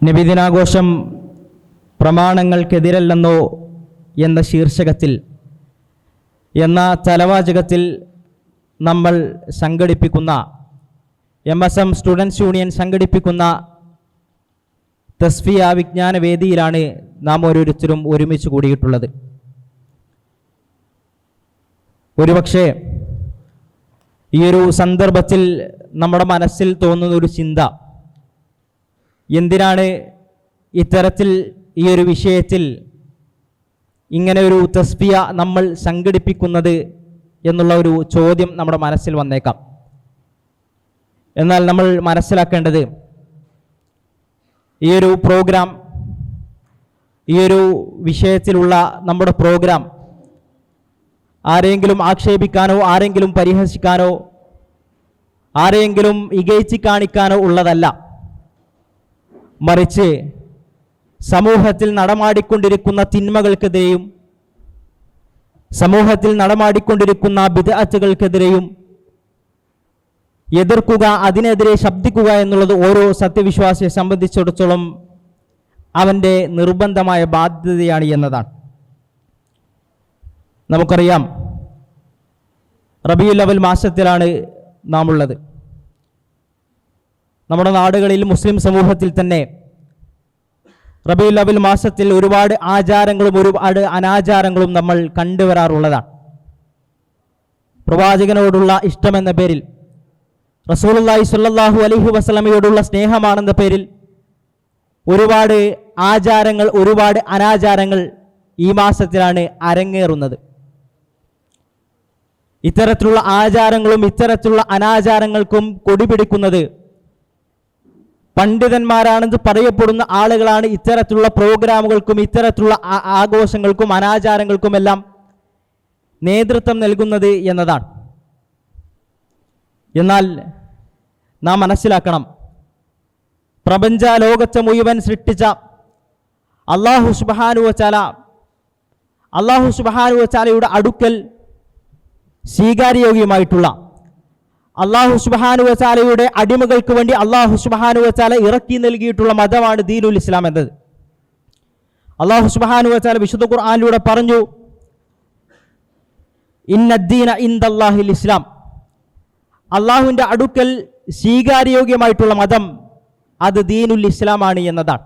നബിദിനാഘോഷം പ്രമാണങ്ങൾക്കെതിരല്ലെന്നോ എന്ന ശീർഷകത്തിൽ എന്ന തലവാചകത്തിൽ നമ്മൾ സംഘടിപ്പിക്കുന്ന MSM സ്റ്റുഡൻസ് യൂണിയൻ സംഘടിപ്പിക്കുന്ന തസ്ഫിയ വിജ്ഞാന വേദിയിലാണ് നാം ഓരോരുത്തരും ഒരുമിച്ച് കൂടിയിട്ടുള്ളത്. ഒരുപക്ഷെ ഈ ഒരു സന്ദർഭത്തിൽ നമ്മുടെ മനസ്സിൽ തോന്നുന്ന ഒരു ചിന്ത, എന്തിനാണ് ഇത്തരത്തിൽ ഈ ഒരു വിഷയത്തിൽ ഇങ്ങനെ ഒരു തസ്ഫിയ നമ്മൾ സംഘടിപ്പിക്കുന്നത് എന്നുള്ള ഒരു ചോദ്യം നമ്മുടെ മനസ്സിൽ വന്നേക്കാം. എന്നാൽ നമ്മൾ മനസ്സിലാക്കേണ്ടത്, ഈ ഒരു പ്രോഗ്രാം, ഈ ഒരു വിഷയത്തിലുള്ള നമ്മുടെ പ്രോഗ്രാം ആരെങ്കിലും ആക്ഷേപിക്കാനോ ആരെങ്കിലും പരിഹസിക്കാനോ ആരെങ്കിലും ഇകഴ്ത്തി കാണിക്കാനോ ഉള്ളതല്ല. മറിച്ച് സമൂഹത്തിൽ നടമാടിക്കൊണ്ടിരിക്കുന്ന തിന്മകൾക്കെതിരെയും സമൂഹത്തിൽ നടമാടിക്കൊണ്ടിരിക്കുന്ന ബിദ്അത്തുകൾക്കെതിരെയും എതിർക്കുക, അതിനെതിരെ ശബ്ദിക്കുക എന്നുള്ളത് ഓരോ സത്യവിശ്വാസിയെ സംബന്ധിച്ചിടത്തോളം അവൻ്റെ നിർബന്ധമായ ബാധ്യതയാണ് എന്നതാണ്. നമുക്കറിയാം, റബീഉൽ അവൽ മാസത്തിലാണ് നാം ഉള്ളത്. നമ്മുടെ നാടുകളിൽ മുസ്ലിം സമൂഹത്തിൽ തന്നെ റബീഉൽ അവൽ മാസത്തിൽ ഒരുപാട് ആചാരങ്ങളും ഒരുപാട് അനാചാരങ്ങളും നമ്മൾ കണ്ടുവരാറുള്ളതാണ്. പ്രവാചകനോടുള്ള ഇഷ്ടമെന്ന പേരിൽ, റസൂലുള്ളാഹി സ്വല്ലല്ലാഹു അലൈഹി വസല്ലമയോടുള്ള സ്നേഹമാണെന്ന പേരിൽ ഒരുപാട് ആചാരങ്ങൾ, ഒരുപാട് അനാചാരങ്ങൾ ഈ മാസത്തിലാണ് അരങ്ങേറുന്നത്. ഇത്തരത്തിലുള്ള ആചാരങ്ങളും ഇത്തരത്തിലുള്ള അനാചാരങ്ങൾക്കും കൊടിപിടിക്കുന്നത് പണ്ഡിതന്മാരാണെന്ന് പറയപ്പെടുന്ന ആളുകളാണ്. ഇത്തരത്തിലുള്ള പ്രോഗ്രാമുകൾക്കും ഇത്തരത്തിലുള്ള ആഘോഷങ്ങൾക്കും അനാചാരങ്ങൾക്കുമെല്ലാം നേതൃത്വം നൽകുന്നത് എന്നതാണ്. എന്നാൽ നാം മനസ്സിലാക്കണം, പ്രപഞ്ച ലോകത്തെ മുഴുവൻ സൃഷ്ടിച്ച അല്ലാഹു സുബ്ഹാനഹു വ തആലയുടെ അടുക്കൽ സ്വീകാര്യയോഗ്യമായിട്ടുള്ള, അല്ലാഹു സുബ്ഹാനഹു വ തആലയുടെ അടിമകൾക്ക് വേണ്ടി അല്ലാഹു സുബ്ഹാനഹു വ തആല ഇറക്കി നൽകിയിട്ടുള്ള മതമാണ് ദീനുൽ ഇസ്ലാം എന്നത്. അല്ലാഹു സുബ്ഹാനഹു വ തആല വിശുദ്ധ ഖുർആനിലൂടെ പറഞ്ഞു, ഇന്നദ്ദീന ഇൻദല്ലാഹിൽ ഇസ്ലാം, അള്ളാഹുവിൻ്റെ അടുക്കൽ സ്വീകാര്യയോഗ്യമായിട്ടുള്ള മതം അത് ദീനുൽ ഇസ്ലാമാണ് എന്നതാണ്.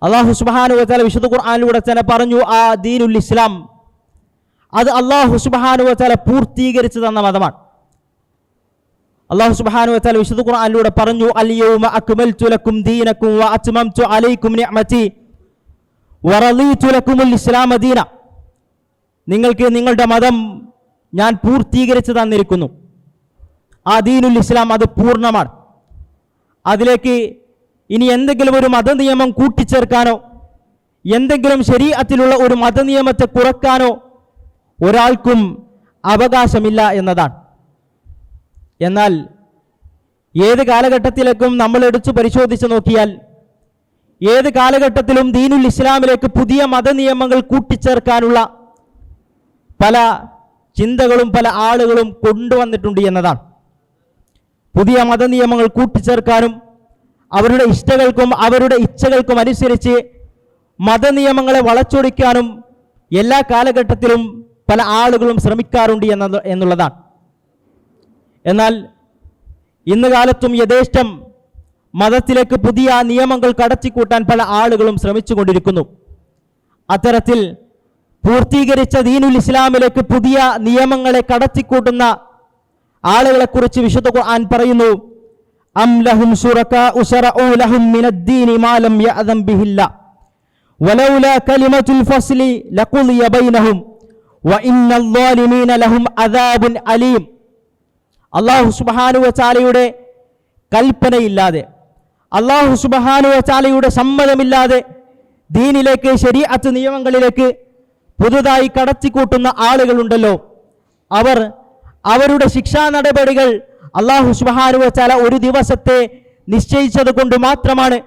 അല്ലാഹു സുബ്ഹാനഹു വ തആല വിശുദ്ധ ഖുർആനിലൂടെ തന്നെ പറഞ്ഞു, ആ ദീനുൽ ഇസ്ലാം അത് അല്ലാഹു സുബ്ഹാനഹു വ തആല പൂർത്തീകരിച്ചു തന്ന മതമാണ്. അല്ലാഹു സുബ്ഹാനഹു വ തആല വിശുദ്ധ ഖുർആനിലൂടെ പറഞ്ഞു, അൽയൗമ അക്മൽതു ലക്കും ദീനക്കും വ അത്മംതു അലൈക്കും നിഅമതി വറളീതു ലക്കുമുൽ ഇസ്ലാമ ദീന, നിങ്ങൾക്ക് നിങ്ങളുടെ മതം ഞാൻ പൂർത്തീകരിച്ചു തന്നിരിക്കുന്നു. ആ ദീനുൽ ഇസ്ലാം അത് പൂർണ്ണമാണ്. അതിലേക്ക് ഇനി എന്തെങ്കിലും ഒരു മതനിയമം കൂട്ടിച്ചേർക്കാനോ എന്തെങ്കിലും ശരീഅത്തിലുള്ള ഒരു മതനിയമത്തെ കുറക്കാനോ ഒരാൾക്കും അവകാശമില്ല എന്നതാണ്. എന്നാൽ ഏത് കാലഘട്ടത്തിലേക്കും നമ്മൾ എടുത്തു പരിശോധിച്ച് നോക്കിയാൽ ഏത് കാലഘട്ടത്തിലും ദീനുൽ ഇസ്ലാമിലേക്ക് പുതിയ മതനിയമങ്ങൾ കൂട്ടിച്ചേർക്കാനുള്ള പല ചിന്തകളും പല ആളുകളും കൊണ്ടുവന്നിട്ടുണ്ട് എന്നതാണ്. പുതിയ മതനിയമങ്ങൾ കൂട്ടിച്ചേർക്കാനും അവരുടെ ഇഷ്ടങ്ങൾക്കും അവരുടെ ഇച്ഛകൾക്കും അനുസരിച്ച് മതനിയമങ്ങളെ വളച്ചൊടിക്കാനും എല്ലാ കാലഘട്ടത്തിലും പല ആളുകളും ശ്രമിക്കാറുണ്ട് എന്നുള്ളതാണ്. എന്നാൽ ഇന്ന് കാലത്തും യഥേഷ്ടം മതത്തിലേക്ക് പുതിയ നിയമങ്ങൾ കടത്തിക്കൂട്ടാൻ പല ആളുകളും ശ്രമിച്ചുകൊണ്ടിരിക്കുന്നു. അത്തരത്തിൽ പൂർത്തീകരിച്ച ദീനുൽ ഇസ്ലാമിലേക്ക് പുതിയ നിയമങ്ങളെ കടത്തിക്കൂട്ടുന്ന ആളുകളെക്കുറിച്ച് വിശുദ്ധ ഖുർആൻ പറയുന്നു, അം ലഹും ശുറകാഉ ശറഉ ലഹും മിനദ്ദീനി മാ ലം യഅദം ബിഹില്ലാ വലൗലാ കലിമത്തുൽ ഫസ്ലി ലഖുദിയ ബൈനഹും വഇന്നൽ ളാലിമീന ലഹും അദാബുൻ അലീം. അല്ലാഹു സുബ്ഹാനഹു വ തആലയുടെ കൽപ്പനയില്ലാതെ, അല്ലാഹു സുബ്ഹാനഹു വ തആലയുടെ സമ്മതമില്ലാതെ ദീനിലേക്ക്, ശരീഅത്ത് നിയമങ്ങളിലേക്ക് പുതുതായി കടത്തിക്കൂട്ടുന്ന ആളുകളുണ്ടല്ലോ, അവർ അവരുടെ ശിക്ഷാ നടപടികൾ അല്ലാഹു സുബ്ഹാനഹു വ തആല ഒരു ദിവസത്തെ നിശ്ചയിച്ചത് കൊണ്ട് മാത്രമാണ്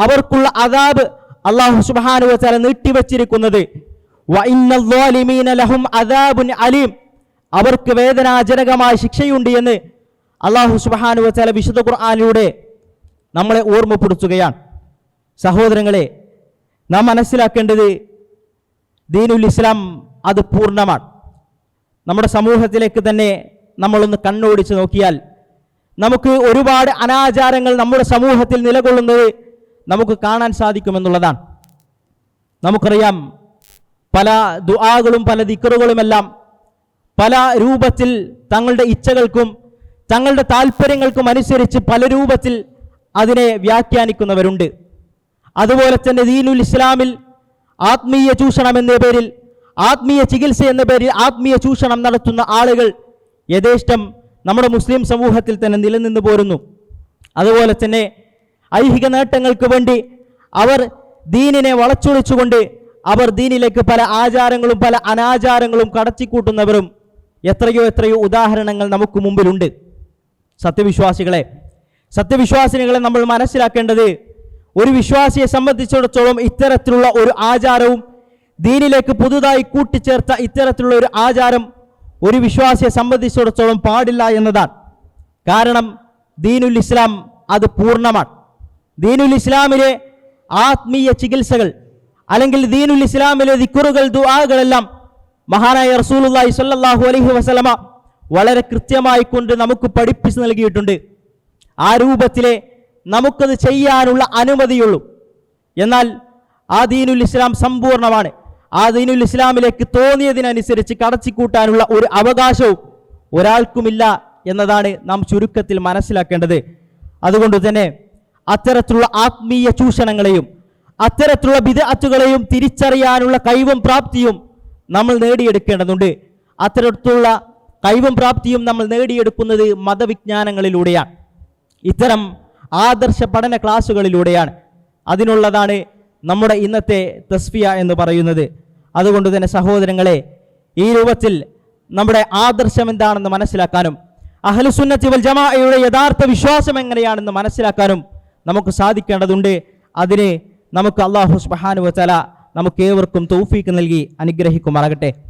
അവർക്കുള്ള അദാബ് അല്ലാഹു സുബ്ഹാനഹു വ തആല നീട്ടിവെച്ചിരിക്കുന്നത്. വഇന്നൽ ളാലിമീന ലഹും അദാബുൻ അലീം, അവർക്ക് വേദനാജനകമായ ശിക്ഷയുണ്ട് എന്ന് അല്ലാഹു സുബ്ഹാനഹു വ തആല വിശുദ്ധ ഖുർആനിലൂടെ നമ്മളെ ഓർമ്മപ്പെടുത്തുകയാണ്. സഹോദരങ്ങളെ, നാം മനസ്സിലാക്കേണ്ടത് ദീനുൽ ഇസ്ലാം അത് പൂർണ്ണമാണ്. നമ്മുടെ സമൂഹത്തിലേക്ക് തന്നെ നമ്മളൊന്ന് കണ്ണോടിച്ച് നോക്കിയാൽ നമുക്ക് ഒരുപാട് അനാചാരങ്ങൾ നമ്മുടെ സമൂഹത്തിൽ നിലകൊള്ളുന്നത് നമുക്ക് കാണാൻ സാധിക്കുമെന്നുള്ളതാണ്. നമുക്കറിയാം, പല ദുആകളും പല ദിക്റുകളുമെല്ലാം പല രൂപത്തിൽ തങ്ങളുടെ ഇച്ഛകൾക്കും തങ്ങളുടെ താല്പര്യങ്ങൾക്കും അനുസരിച്ച് പല രൂപത്തിൽ അതിനെ വ്യാഖ്യാനിക്കുന്നവരുണ്ട്. അതുപോലെ തന്നെ ദീനുൽ ഇസ്ലാമിൽ ആത്മീയ ചൂഷണം എന്ന പേരിൽ, ആത്മീയ ചികിത്സ എന്ന പേരിൽ ആത്മീയ ചൂഷണം നടത്തുന്ന ആളുകൾ യഥേഷ്ടം നമ്മുടെ മുസ്ലിം സമൂഹത്തിൽ തന്നെ നിലനിന്ന് പോരുന്നു. അതുപോലെ തന്നെ ഐഹിക നേട്ടങ്ങൾക്ക് വേണ്ടി അവർ ദീനിനെ വളച്ചൊളിച്ചുകൊണ്ട് അവർ ദീനിലേക്ക് പല ആചാരങ്ങളും പല അനാചാരങ്ങളും കടത്തിക്കൂട്ടുന്നവരും എത്രയോ ഉദാഹരണങ്ങൾ നമുക്ക് മുമ്പിലുണ്ട്. സത്യവിശ്വാസികളെ നമ്മൾ മനസ്സിലാക്കേണ്ടത്, ഒരു വിശ്വാസിയെ സംബന്ധിച്ചിടത്തോളം ഇത്തരത്തിലുള്ള ഒരു ആചാരവും ദീനിലേക്ക് പുതുതായി കൂട്ടിച്ചേർത്ത ഇത്തരത്തിലുള്ള ഒരു ആചാരം ഒരു വിശ്വാസിയെ സംബന്ധിച്ചിടത്തോളം പാടില്ല എന്നതാണ്. കാരണം ദീനുൽ ഇസ്ലാം അത് പൂർണ്ണമാണ്. ദീനുൽ ഇസ്ലാമിലെ ആത്മീയ ചികിത്സകൾ അല്ലെങ്കിൽ ദീനുൽ ഇസ്ലാമിലെ ദിക്റുകൾ ദുആകളെല്ലാം മഹാനായ റസൂലുള്ളാഹി സ്വല്ലല്ലാഹു അലൈഹി വസല്ലമ വളരെ കൃത്യമായി കൊണ്ട് നമുക്ക് പഠിപ്പിച്ചു നൽകിയിട്ടുണ്ട്. ആ രൂപത്തിലെ നമുക്കത് ചെയ്യാനുള്ള അനുമതിയുള്ളൂ. എന്നാൽ ആ ദീനുൽ ഇസ്ലാം സമ്പൂർണ്ണമാണ്. ആ ദീനുൽ ഇസ്ലാമിലേക്ക് തോന്നിയതിനനുസരിച്ച് കടത്തിക്കൂട്ടാനുള്ള ഒരു അവകാശവും ഒരാൾക്കുമില്ല എന്നതാണ് നാം ചുരുക്കത്തിൽ മനസ്സിലാക്കേണ്ടത്. അതുകൊണ്ട് തന്നെ അത്തരത്തിലുള്ള ആത്മീയ ചൂഷണങ്ങളെയും അത്തരത്തിലുള്ള ബിദ്അത്തുകളെയും തിരിച്ചറിയാനുള്ള കഴിവും പ്രാപ്തിയും നമ്മൾ നേടിയെടുക്കേണ്ടതുണ്ട്. അത്തരത്തിലുള്ള കഴിവും പ്രാപ്തിയും നമ്മൾ നേടിയെടുക്കുന്നത് മതവിജ്ഞാനങ്ങളിലൂടെയാണ്, ഇത്തരം ആദർശ പഠന ക്ലാസ്സുകളിലൂടെയാണ്. അതിനുള്ളതാണ് നമ്മുടെ ഇന്നത്തെ തസ്ഫിയ എന്ന് പറയുന്നത്. അതുകൊണ്ട് തന്നെ സഹോദരങ്ങളെ, ഈ രൂപത്തിൽ നമ്മുടെ ആദർശം എന്താണെന്ന് മനസ്സിലാക്കാനും അഹ്ലുസുന്നത്തി വൽ ജമാഅയുടെ യഥാർത്ഥ വിശ്വാസം എങ്ങനെയാണെന്ന് മനസ്സിലാക്കാനും നമുക്ക് സാധിക്കേണ്ടതുണ്ട്. അതിന് നമുക്ക് അല്ലാഹു സുബ്ഹാനഹു വ തആല നമുക്ക് ഏവർക്കും തൗഫീഖ് നൽകി അനുഗ്രഹിക്കുമാറാകട്ടെ.